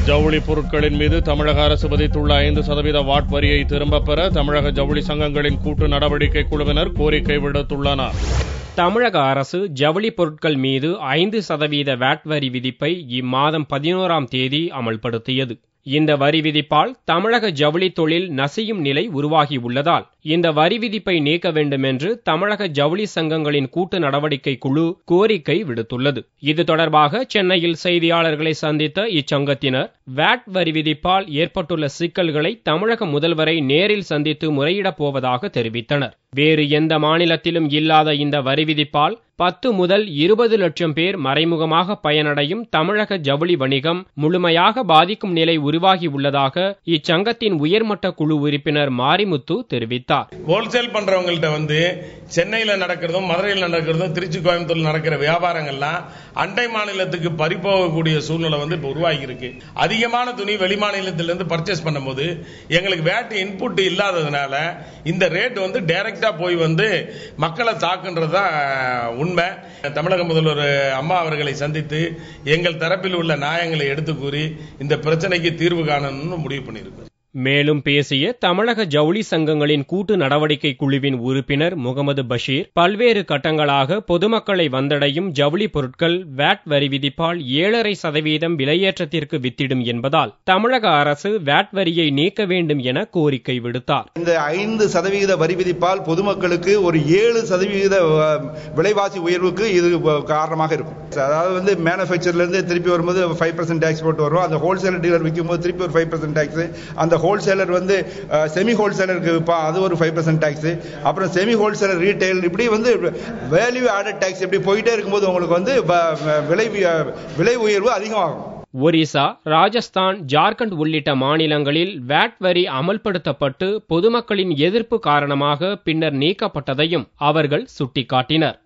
ஜவுளி பொருட்களின் மீது தமிழக அரசு விதித்துள்ள 5% வாட் வரியை திரும்பப் பெற தமிழக ஜவுளி சங்கங்களின் கூட்டு நடவடிக்கை குழுவினர் கோரிக்கை விடுத்துள்ளனர். தமிழக அரசு ஜவுளி பொருட்கள் மீது 5% வாட் வரி விதிப்பை இம்மாதம் 11ஆம் தேதி அமல்படுத்தியது. இந்த வரி விதிப்பால் தமிழக ஜவுளி தொழில் நசியும் நிலை உருவாகியுள்ளதால் இந்த வரி விதிப்பை நீக்க வேண்டும் என்று தமிழக ஜவுளி சங்கங்களின் கூட்டு நடவடிக்கை குழு கோரிக்கை விடுத்துள்ளது. இது தொடர்பாக சென்னையில் செய்தியாளர்களை சந்தித்த இச்சங்கத்தினர் வாட் வரி விதிப்பால் ஏற்பட்டுள்ள சிக்கல்களை தமிழக முதல்வரை நேரில் சந்தித்து முறையிடப் போவதாக தெரிவித்தனர். வேறு எந்த மாநிலத்திலும் இல்லாத இந்த வரி விதிப்பால் 10 முதல் 20 லட்சம் பேர் மறைமுகமாக பயனடையும் தமிழக ஜவுளி வணிகம் முழுமையாக பாதிக்கும் நிலை உருவாகியுள்ளதாக இச்சங்கத்தின் உயர்மட்ட குழு உறுப்பினர் மாரிமுத்து தெரிவித்தார். ஹோல்சேல் பண்றவங்கள்ட்ட சென்னையில் நடக்கிறதும் மதுரையில் நடக்கிறதும் திருச்சி கோயம்புத்தூர் நடக்கிற வியாபாரங்கள்லாம் அண்டை மாநிலத்துக்கு பறிப்போகக்கூடிய சூழ்நிலை இப்ப உருவாகி இருக்கு. அதிகமான துணி வெளி மாநிலத்திலிருந்து பர்ச்சேஸ் பண்ணும்போது எங்களுக்கு வேட் இன்புட் இல்லாததுனால இந்த ரேட் டைரக்டா போய் மக்களை தாக்குன்றதுதான் உண்மை. தமிழக முதல்வர் அம்மா அவர்களை சந்தித்து எங்கள் தரப்பில் உள்ள நியாயங்களை எடுத்து கூறி இந்த பிரச்சனைக்கு தீர்வு காணணும்னு முடிவு பண்ணியிருக்கோம். மேலும் பேசிய தமிழக ஜவுளி சங்கங்களின் கூட்டு நடவடிக்கை குழுவின் உறுப்பினர் முகமது பஷீர், பல்வேறு கட்டங்களாக பொதுமக்களை வந்தடையும் ஜவுளி பொருட்கள் வாட் வரி விதிப்பால் 7.5% விலையேற்றத்திற்கு வித்திடும் என்பதால் தமிழக அரசு வாட் வரியை நீக்க வேண்டும் என கோரிக்கை விடுத்தார். இந்த 5% வரி விதிப்பால் பொதுமக்களுக்கு ஒரு 7% விலைவாசி உயர்வுக்கு இது காரணமாக இருக்கும். அதாவது மேனுபேக்சர்ல இருந்து திருப்பி வரும்போது 5% டாக்ஸ் போட்டு வரும். அந்த ஹோல்சேலர் டீலர் விற்கும் போது திருப்பி ஒரு 5% டாக்ஸ். அந்த ஹோல்சேலர் செமி ஹோல்சேலருக்கு அது ஒரு 5% டாக்ஸ். அப்புறம் செமி ஹோல்சேலர் ரீட்டைல் இப்படி வேல்யூ ஆடட் டாக்ஸ் இப்படி போயிட்டே இருக்கும்போது உங்களுக்கு விலை உயர்வு அதிகமாகும். ஒரிசா, ராஜஸ்தான், ஜார்க்கண்ட் உள்ளிட்ட மாநிலங்களில் வாட் வரி அமல்படுத்தப்பட்டு பொதுமக்களின் எதிர்ப்பு காரணமாக பின்னர் நீக்கப்பட்டதையும் அவர்கள் சுட்டிக்காட்டினர்.